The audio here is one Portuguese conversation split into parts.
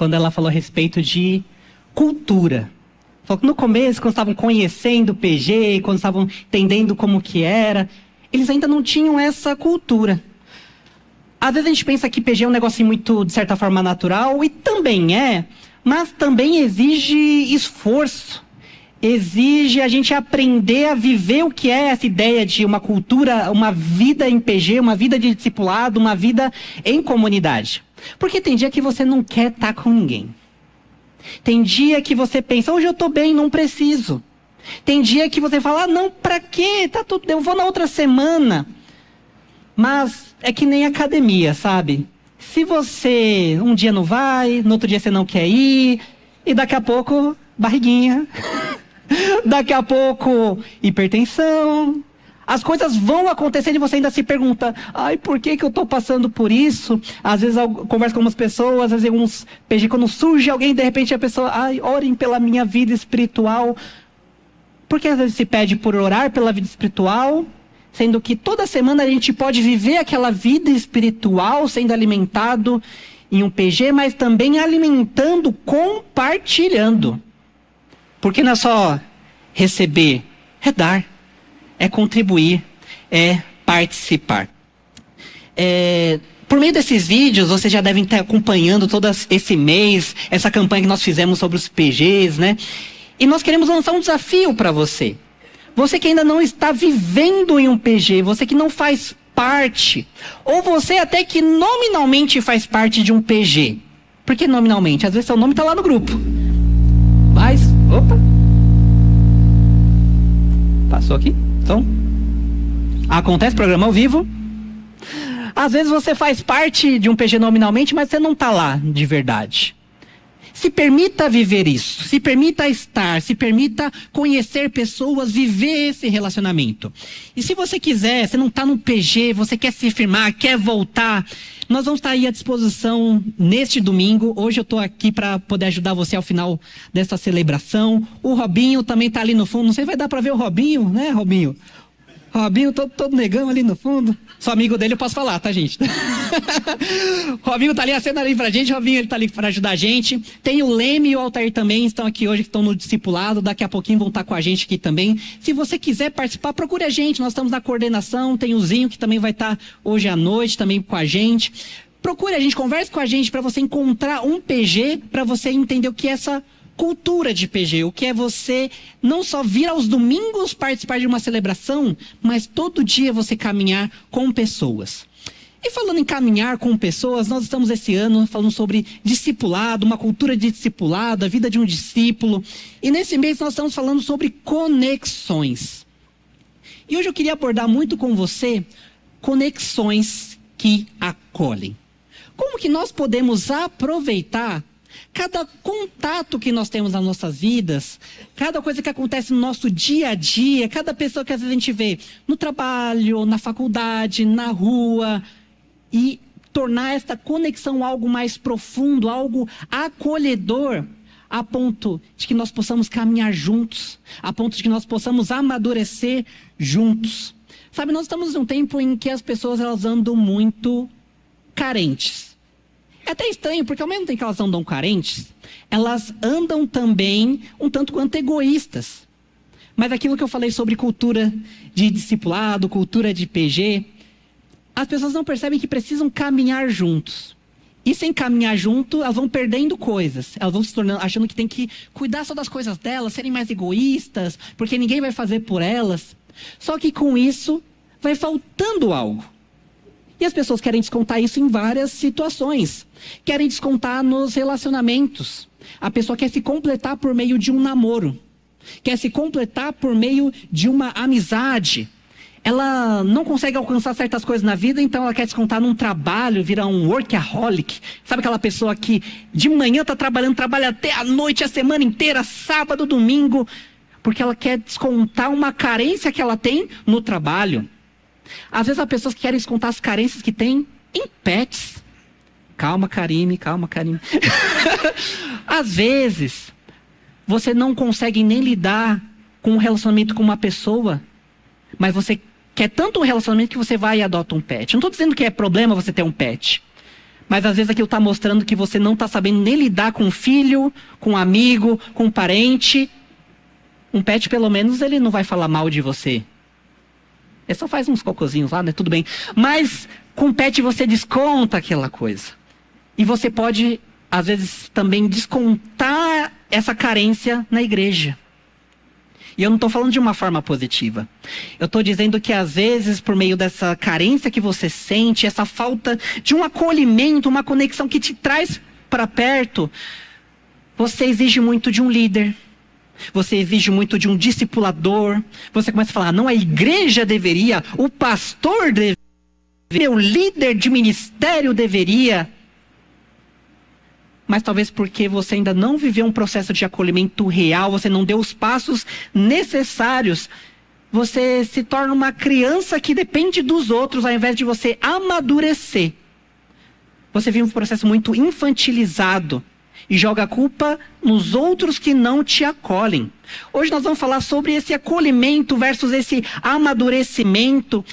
quando ela falou a respeito de cultura. Falou que no começo, quando estavam conhecendo o PG, quando estavam entendendo como que era, eles ainda não tinham essa cultura. Às vezes a gente pensa que PG é um negócio muito, de certa forma, natural, e também é, mas também exige esforço. Exige a gente aprender a viver o que é essa ideia de uma cultura, uma vida em PG, uma vida de discipulado, uma vida em comunidade. Porque tem dia que você não quer estar com ninguém. Tem dia que você pensa, hoje eu estou bem, não preciso. Tem dia que você fala, não, pra quê? Tá tudo, eu vou na outra semana. Mas é que nem academia, sabe? Se você um dia não vai, no outro dia você não quer ir, e daqui a pouco, barriguinha. Daqui a pouco, hipertensão. As coisas vão acontecendo e você ainda se pergunta, ai, por que eu estou passando por isso? Às vezes eu converso com algumas pessoas, às vezes alguns PG, quando surge alguém, de repente a pessoa, ai, orem pela minha vida espiritual. Porque às vezes se pede por orar pela vida espiritual, sendo que toda semana a gente pode viver aquela vida espiritual sendo alimentado em um PG, mas também alimentando, compartilhando. Porque não é só receber, é dar, é contribuir, é participar. Por meio desses vídeos, vocês já devem estar acompanhando todo esse mês, essa campanha que nós fizemos sobre os PGs, né? E nós queremos lançar um desafio para você. Você que ainda não está vivendo em um PG, você que não faz parte, ou você até que nominalmente faz parte de um PG. Por que nominalmente? Às vezes seu nome está lá no grupo. Mas, opa. Passou aqui? Então, acontece, programa ao vivo. Às vezes você faz parte de um PG nominalmente, mas você não está lá de verdade. Se permita viver isso, se permita estar, se permita conhecer pessoas, viver esse relacionamento. E se você quiser, você não está no PG, você quer se firmar, quer voltar, nós vamos estar aí à disposição neste domingo. Hoje eu estou aqui para poder ajudar você ao final dessa celebração. O Robinho também está ali no fundo, não sei se vai dar para ver o Robinho, né, Robinho? Robinho todo negão ali no fundo. Sou amigo dele, eu posso falar, tá, gente? Robinho tá ali acendendo ali pra gente, Robinho ele tá ali para ajudar a gente. Tem o Leme e o Altair também, estão aqui hoje, que estão no discipulado, daqui a pouquinho vão estar com a gente aqui também. Se você quiser participar, procure a gente, nós estamos na coordenação, tem o Zinho que também vai estar hoje à noite também com a gente. Procure a gente, converse com a gente para você encontrar um PG, para você entender o que é essa cultura de PG, o que é você não só vir aos domingos participar de uma celebração, mas todo dia você caminhar com pessoas. E falando em caminhar com pessoas, nós estamos esse ano falando sobre discipulado, uma cultura de discipulado, a vida de um discípulo. E nesse mês nós estamos falando sobre conexões. E hoje eu queria abordar muito com você conexões que acolhem. Como que nós podemos aproveitar cada contato que nós temos nas nossas vidas, cada coisa que acontece no nosso dia a dia, cada pessoa que às vezes a gente vê no trabalho, na faculdade, na rua, e tornar esta conexão algo mais profundo, algo acolhedor, a ponto de que nós possamos caminhar juntos, a ponto de que nós possamos amadurecer juntos. Sabe, nós estamos num tempo em que as pessoas elas andam muito carentes. É até estranho, porque ao mesmo tempo que elas andam carentes, elas andam também um tanto quanto egoístas. Mas aquilo que eu falei sobre cultura de discipulado, cultura de PG, as pessoas não percebem que precisam caminhar juntos. E sem caminhar junto, elas vão perdendo coisas. Elas vão se tornando, achando que tem que cuidar só das coisas delas, serem mais egoístas, porque ninguém vai fazer por elas. Só que com isso, vai faltando algo. E as pessoas querem descontar isso em várias situações. Querem descontar nos relacionamentos. A pessoa quer se completar por meio de um namoro. Quer se completar por meio de uma amizade. Ela não consegue alcançar certas coisas na vida, então ela quer descontar num trabalho, vira um workaholic. Sabe aquela pessoa que de manhã está trabalhando, trabalha até a noite, a semana inteira, sábado, domingo, porque ela quer descontar uma carência que ela tem no trabalho. Às vezes há pessoas que querem descontar as carências que têm em pets. Calma, Karime, calma, Karime. Às vezes, você não consegue nem lidar com um relacionamento com uma pessoa, mas você quer tanto um relacionamento que você vai e adota um pet. Não estou dizendo que é problema você ter um pet, Mas às vezes aquilo está mostrando que você não está sabendo nem lidar com um filho, com um amigo, com um parente. Um pet, pelo menos, ele não vai falar mal de você. Ele só faz uns cocôzinhos lá, né? Tudo bem. Mas com um pet você desconta aquela coisa. E você pode, às vezes, também descontar essa carência na igreja. E eu não estou falando de uma forma positiva. Eu estou dizendo que, às vezes, por meio dessa carência que você sente, essa falta de um acolhimento, uma conexão que te traz para perto, você exige muito de um líder. Você exige muito de um discipulador. Você começa a falar, não, a igreja deveria, o pastor deveria, o líder de ministério deveria. Mas talvez porque você ainda não viveu um processo de acolhimento real, você não deu os passos necessários, você se torna uma criança que depende dos outros, ao invés de você amadurecer. Você vive um processo muito infantilizado e joga a culpa nos outros que não te acolhem. Hoje nós vamos falar sobre esse acolhimento versus esse amadurecimento.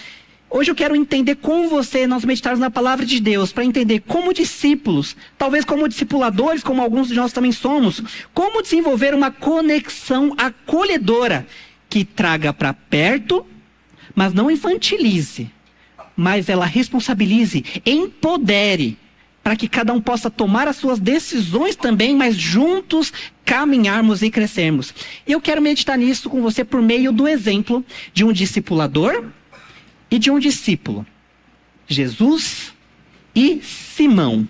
Hoje eu quero entender com você, nós meditarmos na palavra de Deus, para entender como discípulos, talvez como discipuladores, como alguns de nós também somos, como desenvolver uma conexão acolhedora, que traga para perto, mas não infantilize, mas ela responsabilize, empodere, para que cada um possa tomar as suas decisões também, mas juntos caminharmos e crescermos. E eu quero meditar nisso com você por meio do exemplo de um discipulador e de um discípulo, Jesus e Simão.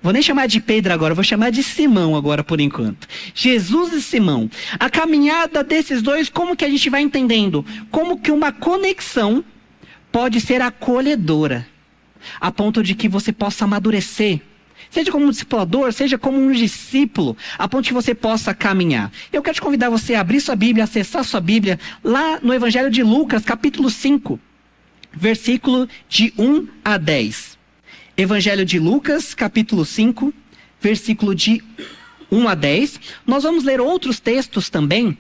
Vou nem chamar de Pedro agora, vou chamar de Simão agora por enquanto. Jesus e Simão. A caminhada desses dois, como que a gente vai entendendo? Como que uma conexão pode ser acolhedora, a ponto de que você possa amadurecer. Seja como um discipulador, seja como um discípulo, a ponto de que você possa caminhar. Eu quero te convidar você a abrir sua Bíblia, acessar sua Bíblia, lá no Evangelho de Lucas, capítulo 5. Versículo de 1 a 10. Evangelho de Lucas, capítulo 5, versículo de 1 a 10. Nós vamos ler outros textos também,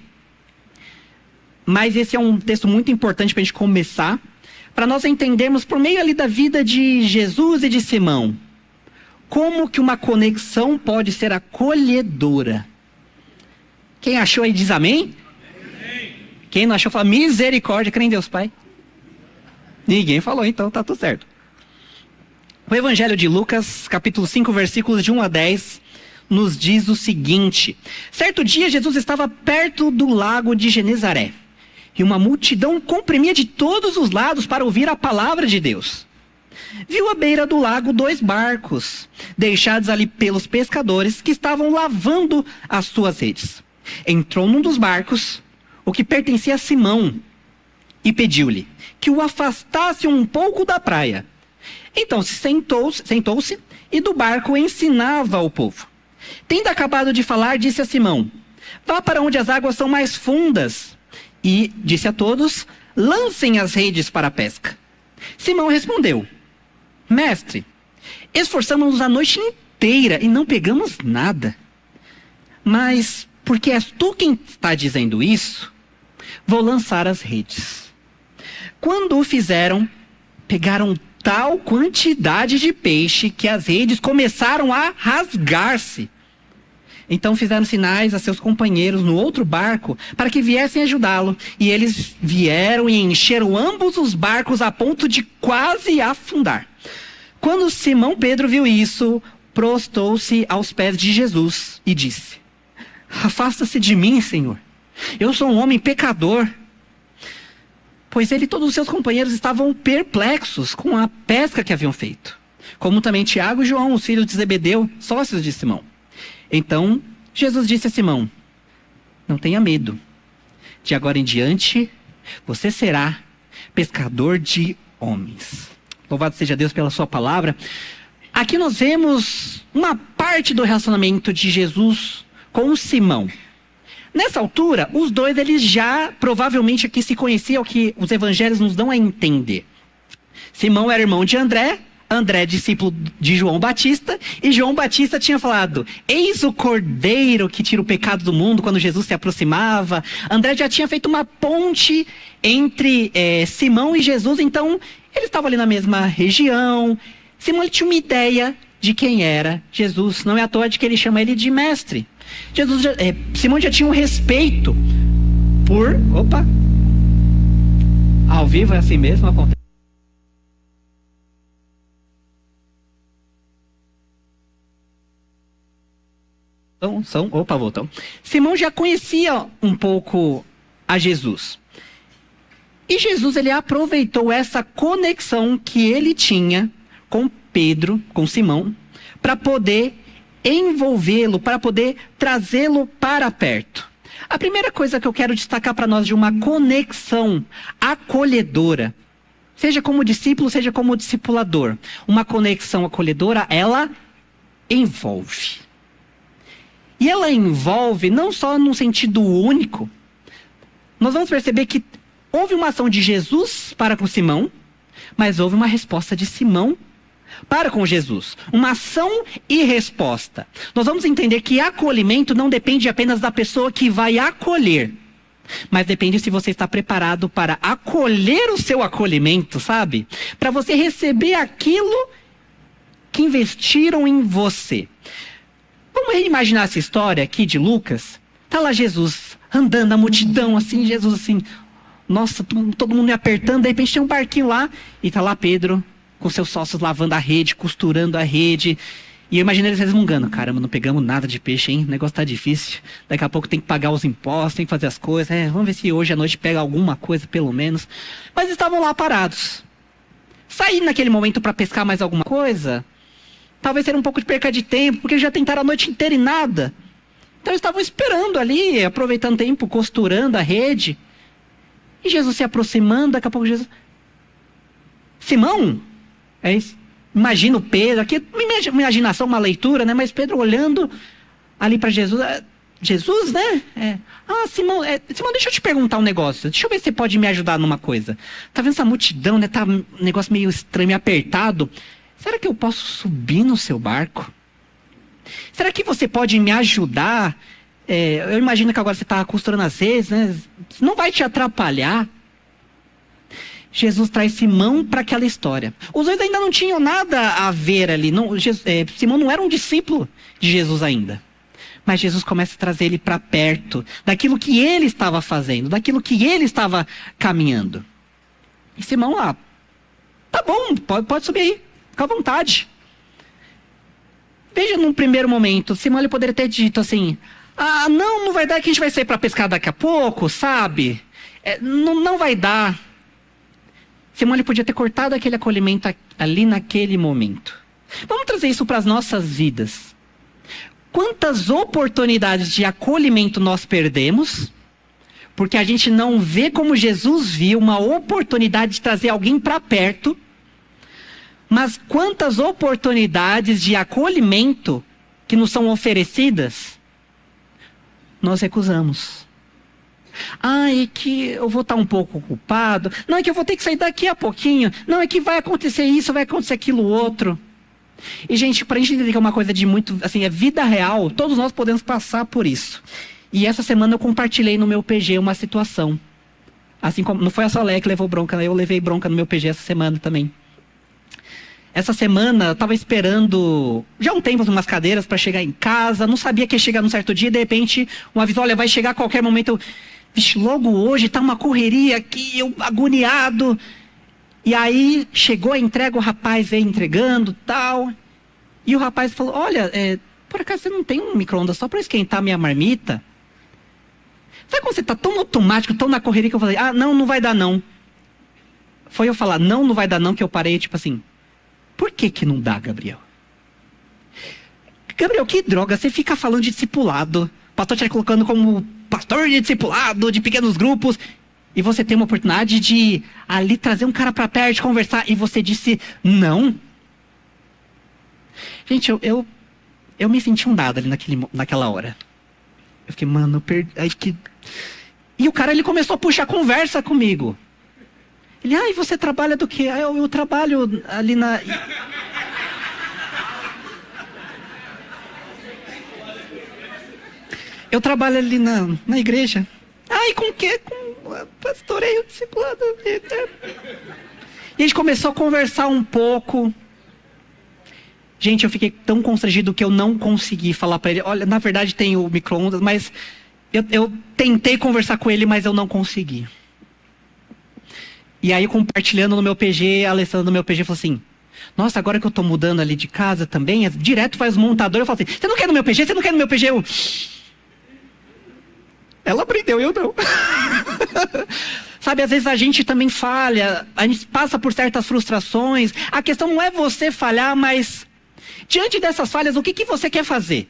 mas esse é um texto muito importante para a gente começar, para nós entendermos por meio ali da vida de Jesus e de Simão, como que uma conexão pode ser acolhedora. Quem achou aí diz amém? Amém. Quem não achou fala misericórdia, crê em Deus Pai. Ninguém falou, então tá tudo certo. O Evangelho de Lucas, capítulo 5, versículos de 1 a 10, nos diz o seguinte: certo dia Jesus estava perto do lago de Genezaré, e uma multidão comprimia de todos os lados para ouvir a palavra de Deus. Viu à beira do lago 2 barcos, deixados ali pelos pescadores que estavam lavando as suas redes. Entrou num dos barcos, o que pertencia a Simão, e pediu-lhe que o afastasse um pouco da praia. Então sentou-se e do barco ensinava ao povo. Tendo acabado de falar, disse a Simão: vá para onde as águas são mais fundas. E disse a todos: lancem as redes para a pesca. Simão respondeu: mestre, esforçamos-nos a noite inteira e não pegamos nada. Mas, porque és tu quem está dizendo isso, vou lançar as redes. Quando o fizeram, pegaram tal quantidade de peixe que as redes começaram a rasgar-se. Então fizeram sinais a seus companheiros no outro barco para que viessem ajudá-lo. E eles vieram e encheram ambos os barcos a ponto de quase afundar. Quando Simão Pedro viu isso, prostou-se aos pés de Jesus e disse: afasta-se de mim, Senhor. Eu sou um homem pecador. Pois ele e todos os seus companheiros estavam perplexos com a pesca que haviam feito. Como também Tiago e João, os filhos de Zebedeu, sócios de Simão. Então Jesus disse a Simão: não tenha medo. De agora em diante, você será pescador de homens. Louvado seja Deus pela sua palavra. Aqui nós vemos uma parte do relacionamento de Jesus com Simão. Nessa altura, os dois, eles já provavelmente aqui se conheciam, o que os evangelhos nos dão a entender. Simão era irmão de André, André discípulo de João Batista, e João Batista tinha falado: eis o cordeiro que tira o pecado do mundo, quando Jesus se aproximava. André já tinha feito uma ponte entre Simão e Jesus, então eles estavam ali na mesma região. Simão, ele tinha uma ideia de quem era Jesus. Não é à toa de que ele chama ele de mestre. Simão já tinha um respeito por... Opa! Ao vivo é assim mesmo, acontece. Opa, voltou. Simão já conhecia um pouco a Jesus. E Jesus, ele aproveitou essa conexão que ele tinha com Pedro, com Simão, para poder envolvê-lo, para poder trazê-lo para perto. A primeira coisa que eu quero destacar para nós de uma conexão acolhedora, seja como discípulo, seja como discipulador, uma conexão acolhedora, ela envolve. E ela envolve não só num sentido único. Nós vamos perceber que houve uma ação de Jesus para com Simão, mas houve uma resposta de Simão para com Jesus. Uma ação e resposta. Nós vamos entender que acolhimento não depende apenas da pessoa que vai acolher, mas depende se você está preparado para acolher o seu acolhimento, sabe? Para você receber aquilo que investiram em você. Vamos imaginar essa história aqui de Lucas. Tá lá Jesus andando, a multidão assim, Jesus assim, nossa, todo mundo me apertando, de repente tem um barquinho lá, e tá lá Pedro com seus sócios lavando a rede, costurando a rede, e eu imagino eles resmungando, caramba, não pegamos nada de peixe, hein, o negócio tá difícil, daqui a pouco tem que pagar os impostos, tem que fazer as coisas, vamos ver se hoje à noite pega alguma coisa pelo menos, mas estavam lá parados. Sair naquele momento para pescar mais alguma coisa, talvez era um pouco de perca de tempo, porque eles já tentaram a noite inteira e nada. Então eles estavam esperando ali, aproveitando o tempo, costurando a rede. E Jesus se aproximando, daqui a pouco Jesus... Simão? Imagina o Pedro, aqui, uma imaginação, uma leitura, né? Mas Pedro olhando ali para Jesus. Jesus, né? Simão, Simão, deixa eu te perguntar um negócio. Deixa eu ver se você pode me ajudar numa coisa. Tá vendo essa multidão, né? Tá um negócio meio estranho, meio apertado. Será que eu posso subir no seu barco? Será que você pode me ajudar? Eu imagino que agora você está costurando as redes, né? Não vai te atrapalhar. Jesus traz Simão para aquela história. Os dois ainda não tinham nada a ver ali. Simão não era um discípulo de Jesus ainda. Mas Jesus começa a trazer ele para perto daquilo que ele estava fazendo, daquilo que ele estava caminhando. E Simão lá, tá bom, pode subir aí. Fica à vontade. Veja, num primeiro momento, Simão ele poderia ter dito assim, não vai dar que a gente vai sair para pescar daqui a pouco, sabe? Não vai dar. Simão ele podia ter cortado aquele acolhimento ali naquele momento. Vamos trazer isso para as nossas vidas. Quantas oportunidades de acolhimento nós perdemos, porque a gente não vê como Jesus viu uma oportunidade de trazer alguém para perto. Mas quantas oportunidades de acolhimento que nos são oferecidas, nós recusamos. É que eu vou estar um pouco ocupado. Não, é que eu vou ter que sair daqui a pouquinho. Não, é que vai acontecer isso, vai acontecer aquilo outro. E, gente, para a gente entender que é uma coisa de muito, assim, é vida real, todos nós podemos passar por isso. E essa semana eu compartilhei no meu PG uma situação. Assim como, não foi a Solé que levou bronca, eu levei bronca no meu PG essa semana também. Essa semana eu estava esperando já um tempo umas cadeiras para chegar em casa, não sabia que ia chegar num certo dia, de repente um aviso, olha, vai chegar a qualquer momento. Vixe, logo hoje tá uma correria aqui, eu agoniado. E aí chegou a entrega, o rapaz veio entregando tal. E o rapaz falou, olha, por acaso você não tem um micro-ondas só para esquentar minha marmita? Sabe quando você tá tão automático, tão na correria que eu falei, não vai dar não. Foi eu falar, não vai dar não, que eu parei tipo assim, por que não dá, Gabriel? Gabriel, que droga, você fica falando de discipulado. O pastor te colocando como pastor de discipulado, de pequenos grupos. E você tem uma oportunidade de ali trazer um cara para perto, conversar. E você disse não. Gente, eu me senti um dado ali naquela hora. Eu fiquei, mano, eu perdi. E o cara, ele começou a puxar conversa comigo. Ele, e você trabalha do quê? Eu trabalho ali na... Eu trabalho ali na igreja. E com o quê? Com pastoreio, discipulado. E a gente começou a conversar um pouco. Gente, eu fiquei tão constrangido que eu não consegui falar para ele. Olha, na verdade tem o micro-ondas, mas eu tentei conversar com ele, mas eu não consegui. E aí, compartilhando no meu PG, a Alessandra no meu PG falou assim, nossa, agora que eu tô mudando ali de casa também, direto faz montador. Eu falo assim, você não quer no meu PG? Você não quer no meu PG? Ela aprendeu, eu não. Sabe, às vezes a gente também falha, a gente passa por certas frustrações. A questão não é você falhar, mas diante dessas falhas, o que você quer fazer?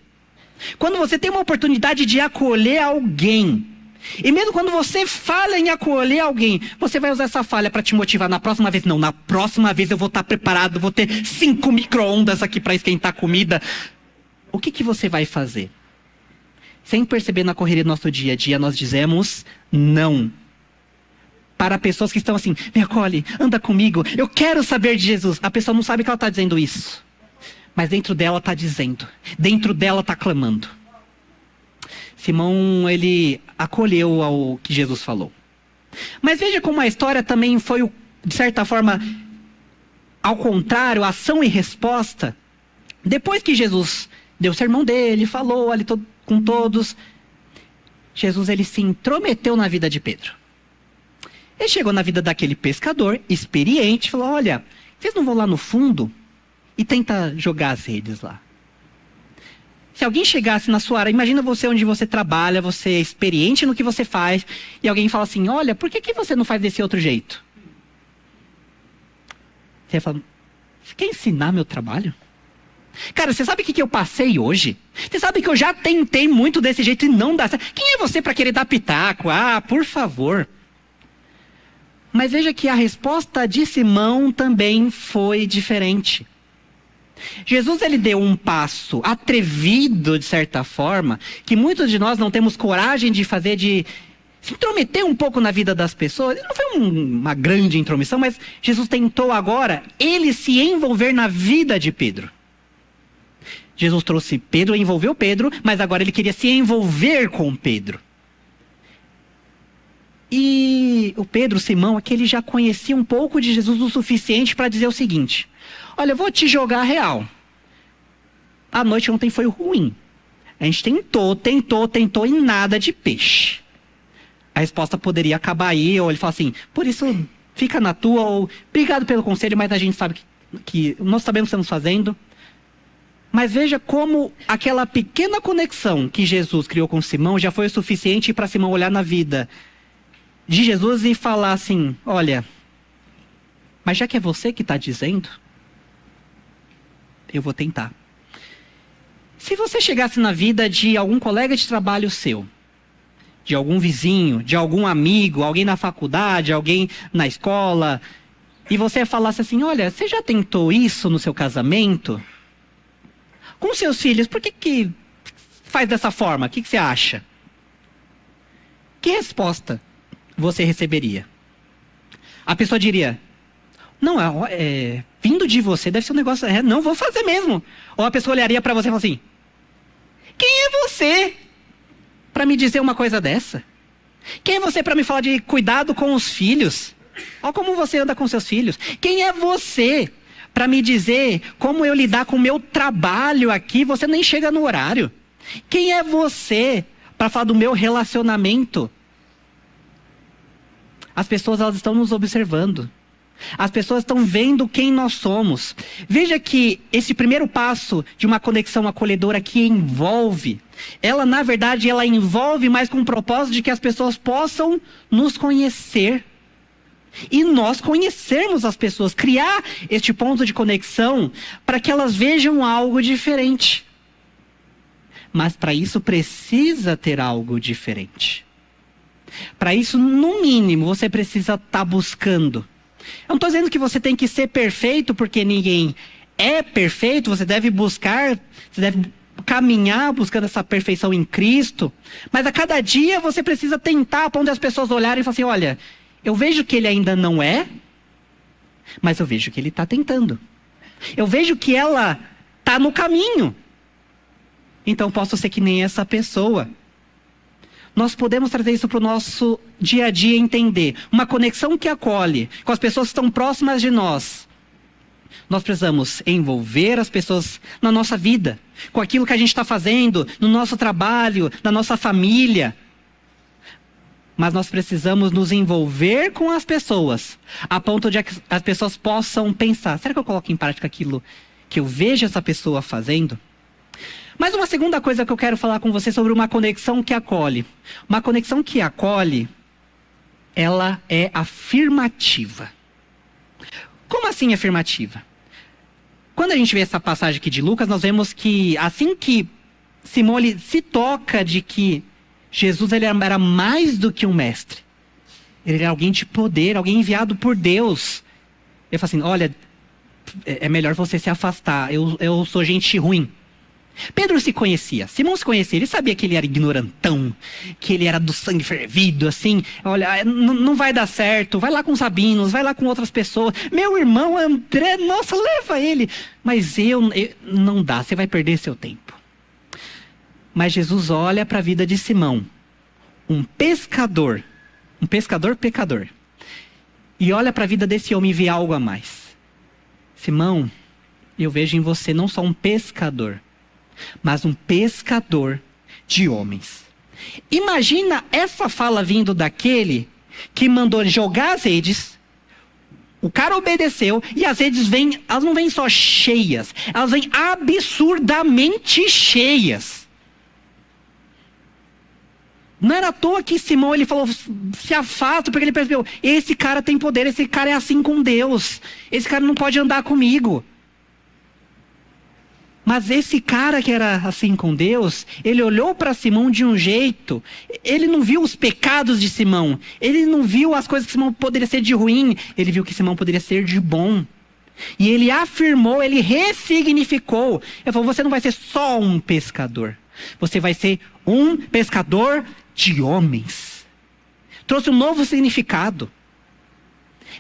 Quando você tem uma oportunidade de acolher alguém, e mesmo quando você falha em acolher alguém, você vai usar essa falha para te motivar na próxima vez? Não, na próxima vez eu vou estar preparado, vou ter 5 micro-ondas aqui para esquentar comida. O que você vai fazer? Sem perceber, na correria do nosso dia a dia, nós dizemos não. Para pessoas que estão assim, me acolhe, anda comigo, eu quero saber de Jesus. A pessoa não sabe que ela está dizendo isso. Mas dentro dela está dizendo, dentro dela está clamando. Simão, ele acolheu ao que Jesus falou. Mas veja como a história também foi, de certa forma, ao contrário, ação e resposta. Depois que Jesus deu o sermão dele, falou ali com todos, Jesus ele se intrometeu na vida de Pedro. Ele chegou na vida daquele pescador, experiente, falou, olha, vocês não vão lá no fundo e tenta jogar as redes lá. Se alguém chegasse na sua área, imagina você onde você trabalha, você é experiente no que você faz, e alguém fala assim, olha, por que você não faz desse outro jeito? Você fala, você quer ensinar meu trabalho? Cara, você sabe o que eu passei hoje? Você sabe que eu já tentei muito desse jeito e não dá certo. Quem é você para querer dar pitaco? Ah, por favor. Mas veja que a resposta de Simão também foi diferente. Jesus ele deu um passo atrevido, de certa forma, que muitos de nós não temos coragem de fazer, de se intrometer um pouco na vida das pessoas. Não foi uma grande intromissão, mas Jesus tentou agora, ele se envolver na vida de Pedro. Jesus trouxe Pedro, envolveu Pedro, mas agora ele queria se envolver com Pedro. E o Pedro, Simão, aquele já conhecia um pouco de Jesus o suficiente para dizer o seguinte, olha, eu vou te jogar a real. A noite ontem foi ruim. A gente tentou e nada de peixe. A resposta poderia acabar aí, ou ele fala assim, por isso fica na tua, ou obrigado pelo conselho, mas a gente sabe que nós sabemos o que estamos fazendo. Mas veja como aquela pequena conexão que Jesus criou com Simão já foi o suficiente para Simão olhar na vida de Jesus e falar assim, olha, mas já que é você que está dizendo, eu vou tentar. Se você chegasse na vida de algum colega de trabalho seu, de algum vizinho, de algum amigo, alguém na faculdade, alguém na escola, e você falasse assim, olha, você já tentou isso no seu casamento? Com seus filhos, por que faz dessa forma? O que você acha? Que resposta você receberia? A pessoa diria, não, vindo de você deve ser um negócio, não vou fazer mesmo. Ou a pessoa olharia para você e falaria assim, quem é você para me dizer uma coisa dessa? Quem é você para me falar de cuidado com os filhos? Olha como você anda com seus filhos. Quem é você para me dizer como eu lidar com o meu trabalho aqui? Você nem chega no horário. Quem é você para falar do meu relacionamento? As pessoas elas estão nos observando. As pessoas estão vendo quem nós somos. Veja que esse primeiro passo de uma conexão acolhedora que envolve, ela na verdade ela envolve mais com o propósito de que as pessoas possam nos conhecer. E nós conhecermos as pessoas, criar este ponto de conexão para que elas vejam algo diferente. Mas para isso precisa ter algo diferente. Para isso, no mínimo, você precisa estar buscando. Eu não estou dizendo que você tem que ser perfeito, porque ninguém é perfeito. Você deve buscar, você deve caminhar buscando essa perfeição em Cristo. Mas a cada dia você precisa tentar, para onde as pessoas olharem e falar assim, olha, eu vejo que ele ainda não é, mas eu vejo que ele está tentando. Eu vejo que ela está no caminho. Então posso ser que nem essa pessoa. Nós podemos trazer isso para o nosso dia a dia e entender. Uma conexão que acolhe com as pessoas que estão próximas de nós. Nós precisamos envolver as pessoas na nossa vida, com aquilo que a gente está fazendo, no nosso trabalho, na nossa família. Mas nós precisamos nos envolver com as pessoas, a ponto de que as pessoas possam pensar, será que eu coloco em prática aquilo que eu vejo essa pessoa fazendo? Mas uma segunda coisa que eu quero falar com você sobre uma conexão que acolhe. Uma conexão que acolhe, ela é afirmativa. Como assim afirmativa? Quando a gente vê essa passagem aqui de Lucas, nós vemos que assim que Simão ele se toca de que Jesus ele era mais do que um mestre. Ele era alguém de poder, alguém enviado por Deus. Ele fala assim, olha, é melhor você se afastar, eu sou gente ruim. Pedro se conhecia, Simão se conhecia, ele sabia que ele era ignorantão, que ele era do sangue fervido, assim, olha, não vai dar certo, vai lá com os rabinos, vai lá com outras pessoas, meu irmão André, nossa, leva ele, mas eu não dá, você vai perder seu tempo. Mas Jesus olha para a vida de Simão, um pescador pecador, e olha para a vida desse homem e vê algo a mais. Simão, eu vejo em você não só um pescador, mas um pescador de homens. Imagina essa fala vindo daquele que mandou jogar as redes, o cara obedeceu, e as redes vêm, elas não vêm só cheias, elas vêm absurdamente cheias. Não era à toa que Simão ele falou, se afasta, porque ele percebeu, esse cara tem poder, esse cara é assim com Deus, esse cara não pode andar comigo. Mas esse cara que era assim com Deus, ele olhou para Simão de um jeito, ele não viu os pecados de Simão, ele não viu as coisas que Simão poderia ser de ruim, ele viu que Simão poderia ser de bom. E ele afirmou, ele ressignificou. Ele falou, você não vai ser só um pescador, você vai ser um pescador de homens. Trouxe um novo significado.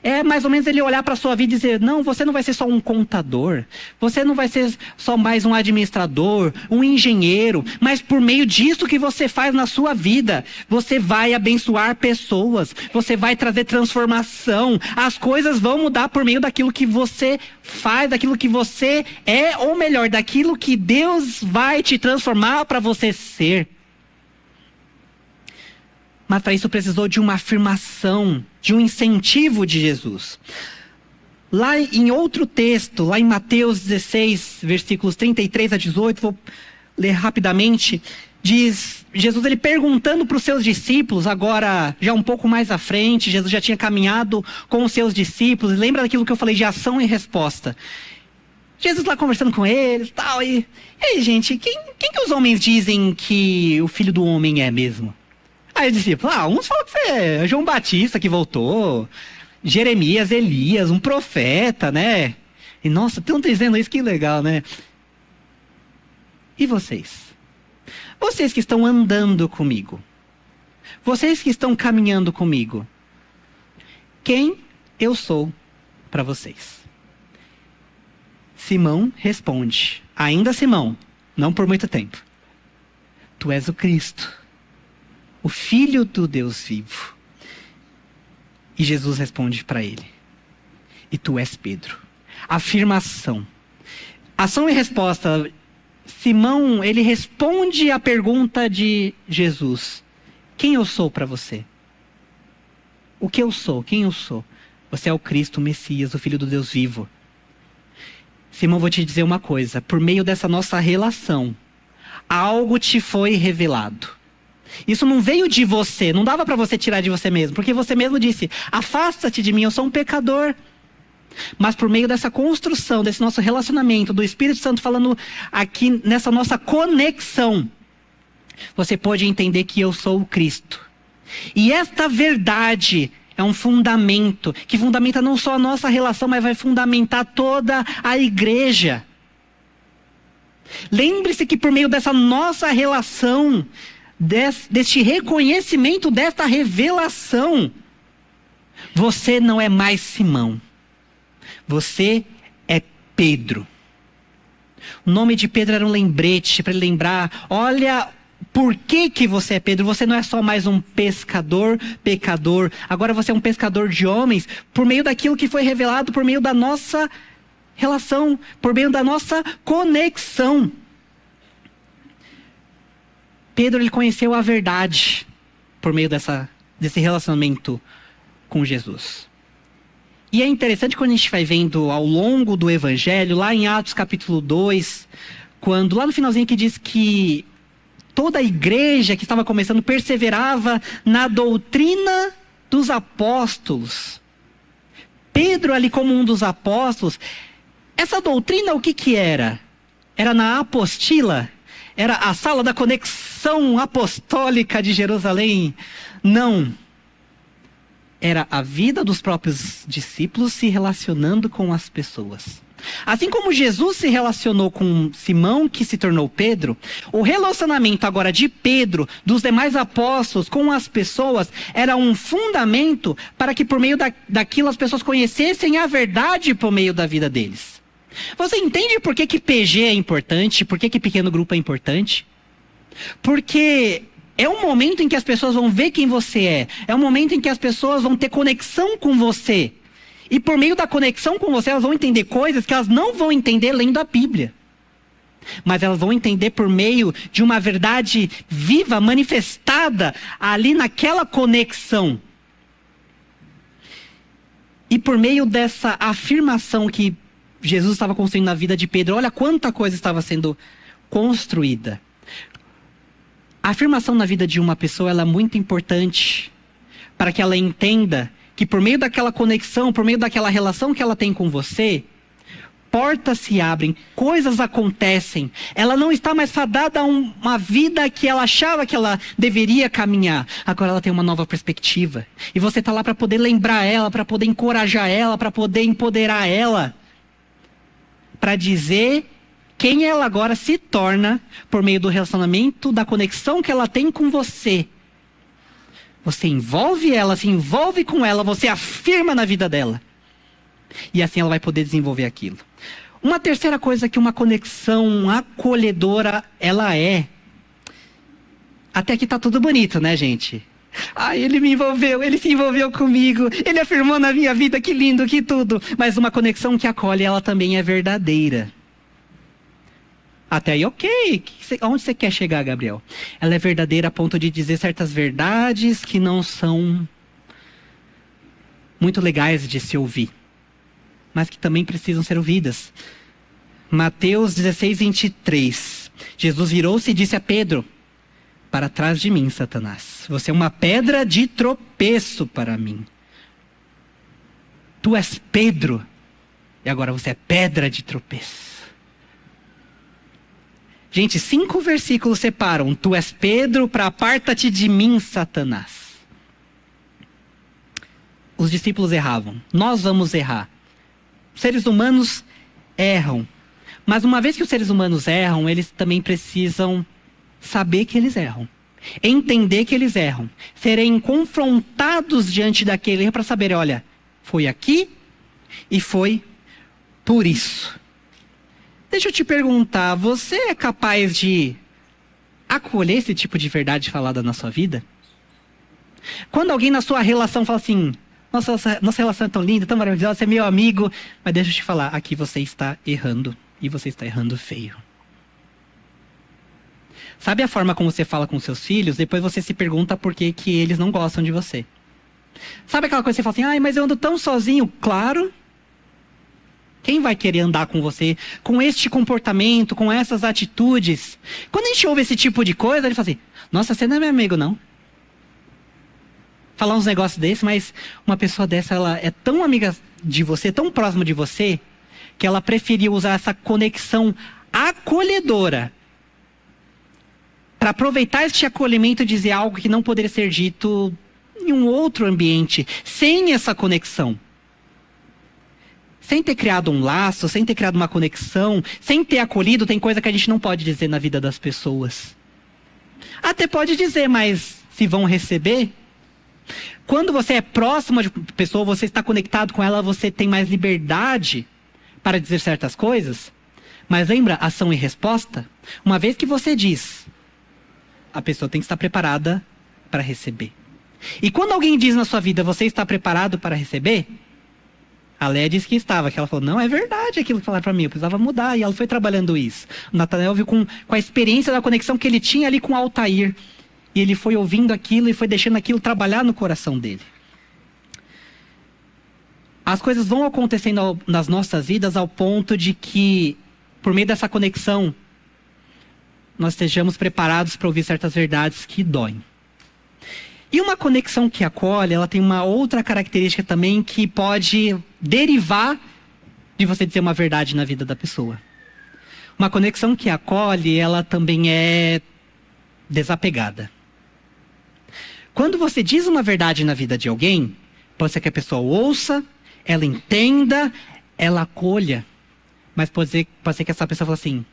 É mais ou menos ele olhar para a sua vida e dizer, não, você não vai ser só um contador, você não vai ser só mais um administrador, um engenheiro, mas por meio disso que você faz na sua vida, você vai abençoar pessoas, você vai trazer transformação, as coisas vão mudar por meio daquilo que você faz, daquilo que você é, ou melhor, daquilo que Deus vai te transformar para você ser. Mas para isso precisou de uma afirmação, de um incentivo de Jesus. Lá em outro texto, lá em Mateus 16, versículos 33 a 18, vou ler rapidamente, diz Jesus ele perguntando para os seus discípulos, agora já um pouco mais à frente, Jesus já tinha caminhado com os seus discípulos, lembra daquilo que eu falei de ação e resposta. Jesus lá conversando com eles tal, e aí gente, quem que os homens dizem que o Filho do Homem é mesmo? Aí os discípulos, uns falam que é João Batista que voltou, Jeremias, Elias, um profeta, né? E nossa, estão dizendo isso, que legal, né? E vocês? Vocês que estão andando comigo, vocês que estão caminhando comigo, quem eu sou para vocês? Simão responde, ainda Simão, não por muito tempo, tu és o Cristo, o Filho do Deus vivo. E Jesus responde para ele, e tu és Pedro. Afirmação. Ação e resposta. Simão, ele responde à pergunta de Jesus. Quem eu sou para você? O que eu sou? Quem eu sou? Você é o Cristo, o Messias, o Filho do Deus vivo. Simão, vou te dizer uma coisa. Por meio dessa nossa relação, algo te foi revelado. Isso não veio de você, não dava para você tirar de você mesmo, porque você mesmo disse, afasta-te de mim, eu sou um pecador. Mas por meio dessa construção, desse nosso relacionamento, do Espírito Santo falando aqui nessa nossa conexão, você pode entender que eu sou o Cristo. E esta verdade é um fundamento, que fundamenta não só a nossa relação, mas vai fundamentar toda a igreja. Lembre-se que por meio dessa nossa relação, deste reconhecimento, desta revelação, você não é mais Simão, você é Pedro. O nome de Pedro era um lembrete para ele lembrar, olha, por que você é Pedro? Você não é só mais um pescador, pecador, agora você é um pescador de homens, por meio daquilo que foi revelado, por meio da nossa Relação por meio da nossa conexão. Pedro, ele conheceu a verdade por meio desse relacionamento com Jesus. E é interessante quando a gente vai vendo ao longo do Evangelho, lá em Atos capítulo 2, quando lá no finalzinho que diz que toda a igreja que estava começando perseverava na doutrina dos apóstolos. Pedro ali como um dos apóstolos. Essa doutrina o que era? Era na apostila? Era a sala da conexão apostólica de Jerusalém? Não. Era a vida dos próprios discípulos se relacionando com as pessoas. Assim como Jesus se relacionou com Simão, que se tornou Pedro, o relacionamento agora de Pedro, dos demais apóstolos com as pessoas, era um fundamento para que por meio daquilo as pessoas conhecessem a verdade por meio da vida deles. Você entende por que PG é importante? Por que pequeno grupo é importante? Porque é um momento em que as pessoas vão ver quem você é. É um momento em que as pessoas vão ter conexão com você. E por meio da conexão com você, elas vão entender coisas que elas não vão entender lendo a Bíblia. Mas elas vão entender por meio de uma verdade viva, manifestada ali naquela conexão. E por meio dessa afirmação que Jesus estava construindo na vida de Pedro, olha quanta coisa estava sendo construída. A afirmação na vida de uma pessoa ela é muito importante para que ela entenda que por meio daquela conexão, por meio daquela relação que ela tem com você, portas se abrem, coisas acontecem. Ela não está mais fadada a uma vida que ela achava que ela deveria caminhar. Agora ela tem uma nova perspectiva. E você está lá para poder lembrar ela, para poder encorajar ela, para poder empoderar ela. Para dizer quem ela agora se torna por meio do relacionamento, da conexão que ela tem com você. Você envolve ela, se envolve com ela, você afirma na vida dela. E assim ela vai poder desenvolver aquilo. Uma terceira coisa que uma conexão acolhedora, ela é. Até aqui tá tudo bonito, né, gente? Ah, ele me envolveu, ele se envolveu comigo, ele afirmou na minha vida, que lindo, que tudo. Mas uma conexão que acolhe, ela também é verdadeira. Até aí, ok. Aonde você quer chegar, Gabriel? Ela é verdadeira a ponto de dizer certas verdades que não são muito legais de se ouvir, mas que também precisam ser ouvidas. Mateus 16, 23. Jesus virou-se e disse a Pedro: para trás de mim, Satanás. Você é uma pedra de tropeço para mim. Tu és Pedro, e agora você é pedra de tropeço. Gente, 5 versículos separam. Tu és Pedro, para aparta-te de mim, Satanás. Os discípulos erravam. Nós vamos errar. Os seres humanos erram. Mas uma vez que os seres humanos erram, eles também precisam saber que eles erram. Entender que eles erram. Serem confrontados diante daquele erro para saber, olha, foi aqui e foi por isso. Deixa eu te perguntar, você é capaz de acolher esse tipo de verdade falada na sua vida? Quando alguém na sua relação fala assim, nossa relação é tão linda, tão maravilhosa, você é meu amigo, mas deixa eu te falar, aqui você está errando, e você está errando feio. Sabe a forma como você fala com seus filhos? Depois você se pergunta por que eles não gostam de você. Sabe aquela coisa que você fala assim, ai, mas eu ando tão sozinho? Claro. Quem vai querer andar com você com este comportamento, com essas atitudes? Quando a gente ouve esse tipo de coisa, ele fala assim, nossa, você não é meu amigo, não. Falar uns negócios desses, mas uma pessoa dessa, ela é tão amiga de você, tão próxima de você, que ela preferiu usar essa conexão acolhedora para aproveitar este acolhimento e dizer algo que não poderia ser dito em um outro ambiente, sem essa conexão. Sem ter criado um laço, sem ter criado uma conexão, sem ter acolhido, tem coisa que a gente não pode dizer na vida das pessoas. Até pode dizer, mas se vão receber? Quando você é próximo de uma pessoa, você está conectado com ela, você tem mais liberdade para dizer certas coisas. Mas lembra, ação e resposta? Uma vez que você diz, a pessoa tem que estar preparada para receber. E quando alguém diz na sua vida, você está preparado para receber? A Léia disse que estava, que ela falou, não, é verdade aquilo que falaram para mim, eu precisava mudar, e ela foi trabalhando isso. O Natanael viu com a experiência da conexão que ele tinha ali com o Altair, e ele foi ouvindo aquilo e foi deixando aquilo trabalhar no coração dele. As coisas vão acontecendo nas nossas vidas ao ponto de que, por meio dessa conexão, nós estejamos preparados para ouvir certas verdades que doem. E uma conexão que acolhe, ela tem uma outra característica também que pode derivar de você dizer uma verdade na vida da pessoa. Uma conexão que acolhe, ela também é desapegada. Quando você diz uma verdade na vida de alguém, pode ser que a pessoa ouça, ela entenda, ela acolha. Mas pode ser que essa pessoa fale assim,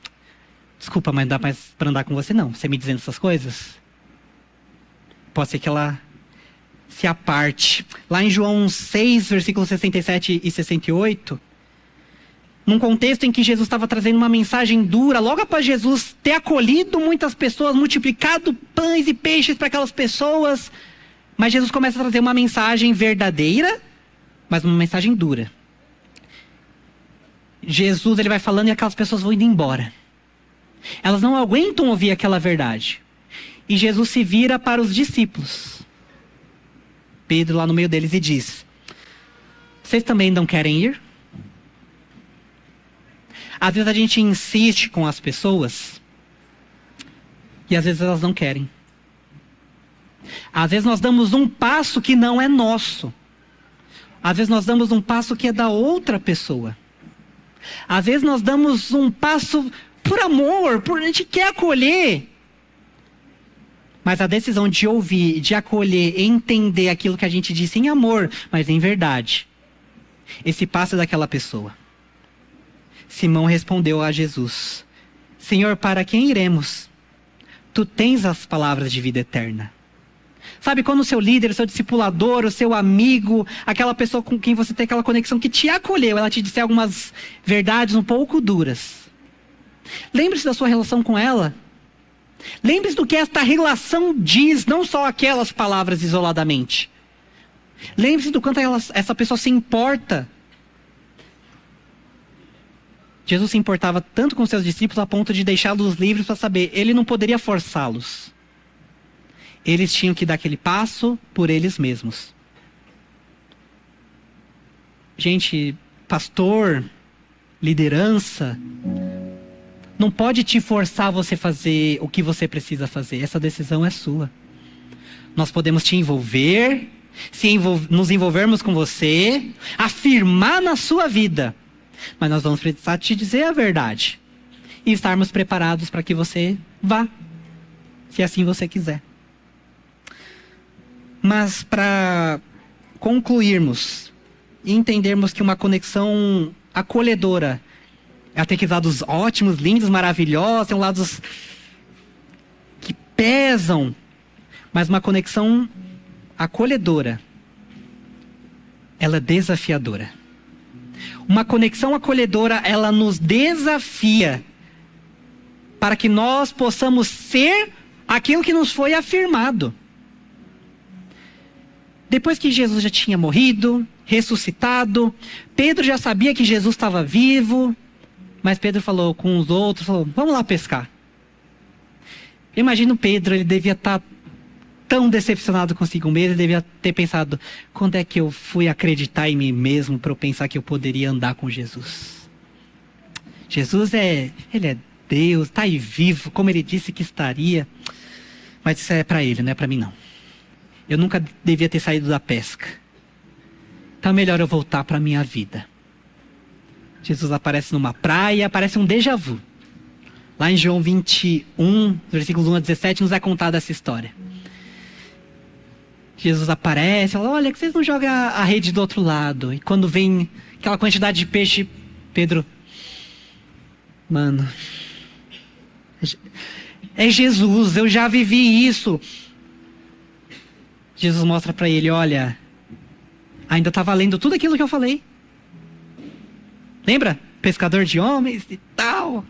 desculpa, mas não dá mais para andar com você não, você me dizendo essas coisas. Pode ser que ela se aparte. Lá em João 6, versículos 67 e 68, num contexto em que Jesus estava trazendo uma mensagem dura, logo após Jesus ter acolhido muitas pessoas, multiplicado pães e peixes para aquelas pessoas, mas Jesus começa a trazer uma mensagem verdadeira, mas uma mensagem dura. Jesus, ele vai falando e aquelas pessoas vão indo embora. Elas não aguentam ouvir aquela verdade. E Jesus se vira para os discípulos. Pedro lá no meio deles e diz, vocês também não querem ir? Às vezes a gente insiste com as pessoas e às vezes elas não querem. Às vezes nós damos um passo que não é nosso. Às vezes nós damos um passo que é da outra pessoa. Às vezes nós damos um passo por amor, a gente quer acolher. Mas a decisão de ouvir, de acolher, entender aquilo que a gente disse em amor, mas em verdade, esse passo é daquela pessoa. Simão respondeu a Jesus, Senhor, para quem iremos? Tu tens as palavras de vida eterna. Sabe, quando o seu líder, o seu discipulador, o seu amigo, aquela pessoa com quem você tem aquela conexão que te acolheu, ela te disse algumas verdades um pouco duras. Lembre-se da sua relação com ela. Lembre-se do que esta relação diz, não só aquelas palavras isoladamente. Lembre-se do quanto essa pessoa se importa. Jesus se importava tanto com seus discípulos a ponto de deixá-los livres para saber, ele não poderia forçá-los. Eles tinham que dar aquele passo por eles mesmos. Gente, pastor, liderança, não pode te forçar a você fazer o que você precisa fazer. Essa decisão é sua. Nós podemos te envolver, nos envolvermos com você, afirmar na sua vida. Mas nós vamos precisar te dizer a verdade. E estarmos preparados para que você vá, se assim você quiser. Mas para concluirmos e entendermos que uma conexão acolhedora, ela tem aqueles lados ótimos, lindos, maravilhosos, tem lados que pesam, mas uma conexão acolhedora, ela é desafiadora. Uma conexão acolhedora, ela nos desafia para que nós possamos ser aquilo que nos foi afirmado. Depois que Jesus já tinha morrido, ressuscitado, Pedro já sabia que Jesus estava vivo, mas Pedro falou com os outros, falou, vamos lá pescar. Eu imagino Pedro, ele devia estar tão decepcionado consigo mesmo, ele devia ter pensado, quando é que eu fui acreditar em mim mesmo para eu pensar que eu poderia andar com Jesus? Jesus ele é Deus, está aí vivo, como ele disse que estaria, mas isso é para ele, não é para mim não. Eu nunca devia ter saído da pesca. Então é melhor eu voltar para a minha vida. Jesus aparece numa praia, aparece um déjà vu. Lá em João 21, versículos 1 a 17, nos é contada essa história. Jesus aparece, fala, olha, que vocês não jogam a rede do outro lado. E quando vem aquela quantidade de peixe, Pedro, mano, é Jesus, eu já vivi isso. Jesus mostra para ele, olha, ainda está valendo tudo aquilo que eu falei. Lembra? Pescador de homens e tal.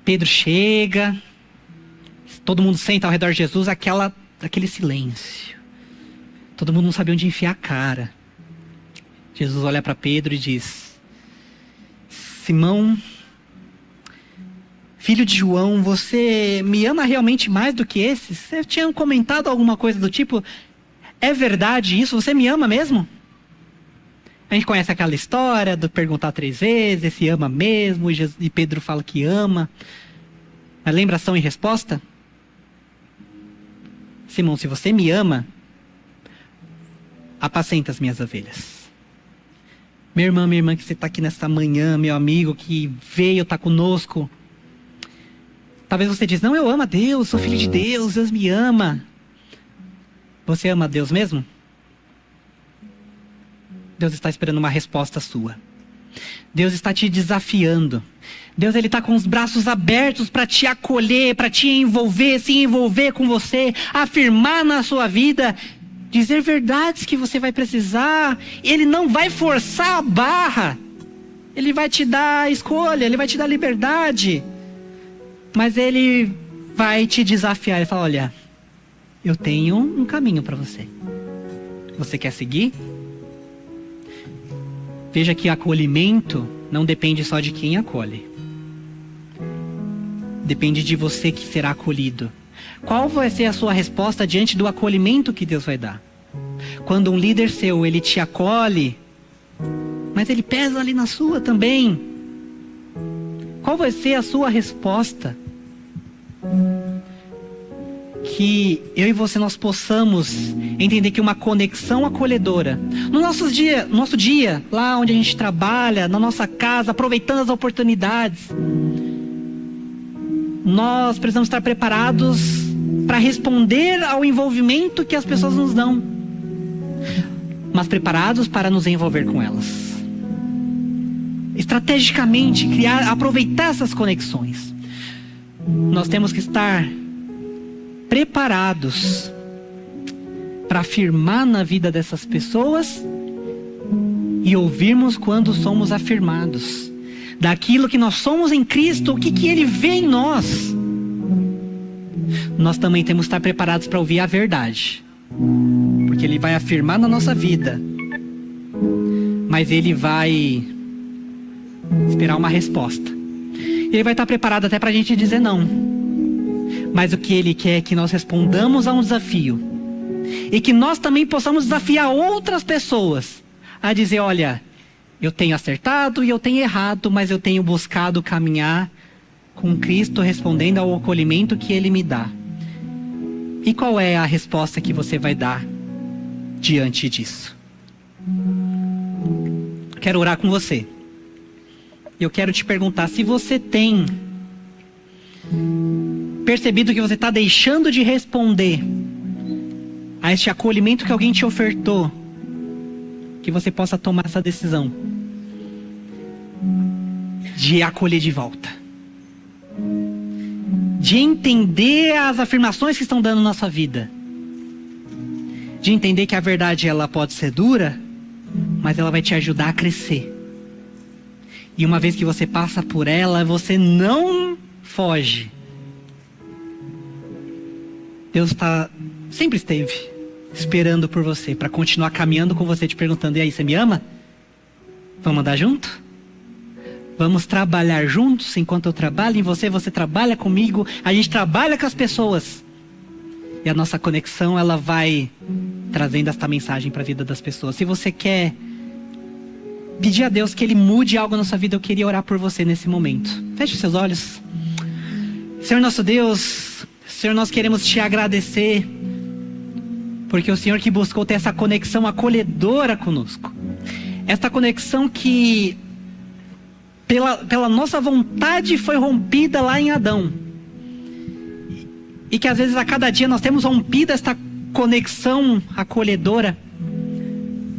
Pedro chega, todo mundo senta ao redor de Jesus, aquele silêncio. Todo mundo não sabia onde enfiar a cara. Jesus olha para Pedro e diz: Simão, filho de João, você me ama realmente mais do que esses? Você tinha comentado alguma coisa do tipo: é verdade isso? Você me ama mesmo? A gente conhece aquela história do perguntar 3 vezes, se ama mesmo, e Pedro fala que ama. Mas lembra ação e resposta? Simão, se você me ama, apacenta as minhas ovelhas. Minha irmã que você está aqui nesta manhã, meu amigo que veio estar conosco. Talvez você diz: não, eu amo a Deus, sou filho de Deus, Deus me ama. Você ama a Deus mesmo? Deus está esperando uma resposta sua. Deus está te desafiando. Deus, Ele está com os braços abertos para te acolher, para te envolver, se envolver com você, afirmar na sua vida, dizer verdades que você vai precisar. Ele não vai forçar a barra. Ele vai te dar a escolha, Ele vai te dar liberdade. Mas Ele vai te desafiar. Ele fala: olha, eu tenho um caminho para você. Você quer seguir? Veja que acolhimento não depende só de quem acolhe. Depende de você que será acolhido. Qual vai ser a sua resposta diante do acolhimento que Deus vai dar? Quando um líder seu, ele te acolhe, mas ele pesa ali na sua também. Qual vai ser a sua resposta? Que eu e você nós possamos entender que uma conexão acolhedora no nosso dia, lá onde a gente trabalha, na nossa casa, aproveitando as oportunidades, nós precisamos estar preparados para responder ao envolvimento que as pessoas nos dão, mas preparados para nos envolver com elas. Estrategicamente, aproveitar essas conexões. Nós temos que estar preparados para afirmar na vida dessas pessoas e ouvirmos quando somos afirmados daquilo que nós somos em Cristo, o que Ele vê em nós. Nós também temos que estar preparados para ouvir a verdade, porque Ele vai afirmar na nossa vida, mas Ele vai esperar uma resposta. Ele vai estar preparado até para a gente dizer não. Mas o que Ele quer é que nós respondamos a um desafio. E que nós também possamos desafiar outras pessoas a dizer: olha, eu tenho acertado e eu tenho errado, mas eu tenho buscado caminhar com Cristo, respondendo ao acolhimento que Ele me dá. E qual é a resposta que você vai dar diante disso? Quero orar com você. Eu quero te perguntar se você tem percebido que você está deixando de responder a este acolhimento que alguém te ofertou, que você possa tomar essa decisão de acolher de volta, de entender as afirmações que estão dando na sua vida, de entender que a verdade ela pode ser dura, mas ela vai te ajudar a crescer. E uma vez que você passa por ela, você não foge. Deus sempre esteve esperando por você, para continuar caminhando com você, te perguntando: e aí, você me ama? Vamos andar junto? Vamos trabalhar juntos? Enquanto eu trabalho em você, você trabalha comigo, a gente trabalha com as pessoas. E a nossa conexão, ela vai trazendo esta mensagem para a vida das pessoas. Se você quer pedir a Deus que Ele mude algo na sua vida, eu queria orar por você nesse momento. Feche seus olhos. Senhor nosso Deus, Senhor, nós queremos te agradecer, porque o Senhor que buscou ter essa conexão acolhedora conosco. Esta conexão que, pela nossa vontade, foi rompida lá em Adão. E que às vezes a cada dia nós temos rompido esta conexão acolhedora,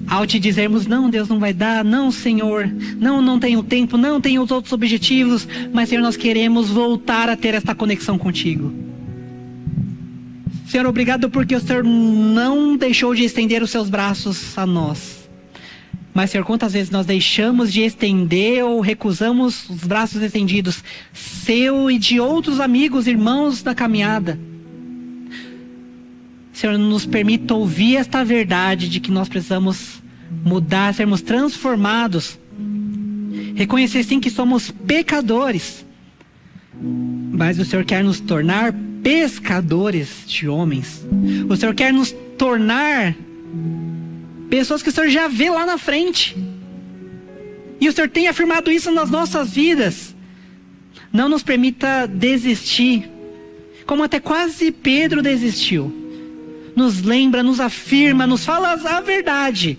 ao te dizermos: não, Deus, não vai dar, não, Senhor, não tenho tempo, não tenho os outros objetivos, mas, Senhor, nós queremos voltar a ter esta conexão contigo. Senhor, obrigado porque o Senhor não deixou de estender os seus braços a nós. Mas, Senhor, quantas vezes nós deixamos de estender ou recusamos os braços estendidos seu e de outros amigos, irmãos da caminhada. Senhor, nos permita ouvir esta verdade de que nós precisamos mudar, sermos transformados. Reconhecer sim que somos pecadores, mas o Senhor quer nos tornar pescadores de homens. O Senhor quer nos tornar pessoas que o Senhor já vê lá na frente. E o Senhor tem afirmado isso nas nossas vidas. Não nos permita desistir, como até quase Pedro desistiu. Nos lembra, nos afirma, nos fala a verdade.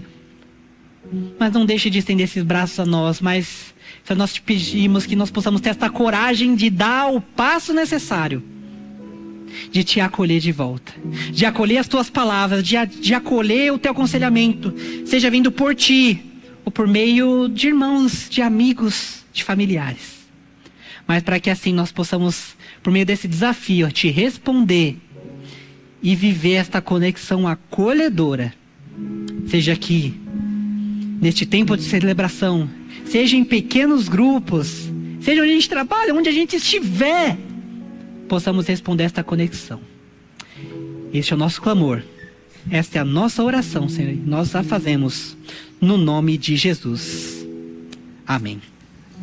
Mas não deixe de estender esses braços a nós. Mas nós te pedimos que nós possamos ter esta coragem de dar o passo necessário, de te acolher de volta, de acolher as tuas palavras, de acolher o teu aconselhamento, seja vindo por ti, ou por meio de irmãos, de amigos, de familiares. Mas para que assim nós possamos, por meio desse desafio, te responder e viver esta conexão acolhedora, seja aqui, neste tempo de celebração, seja em pequenos grupos, seja onde a gente trabalha, onde a gente estiver, possamos responder esta conexão. Este é o nosso clamor, esta é a nossa oração, Senhor, nós a fazemos no nome de Jesus. Amém.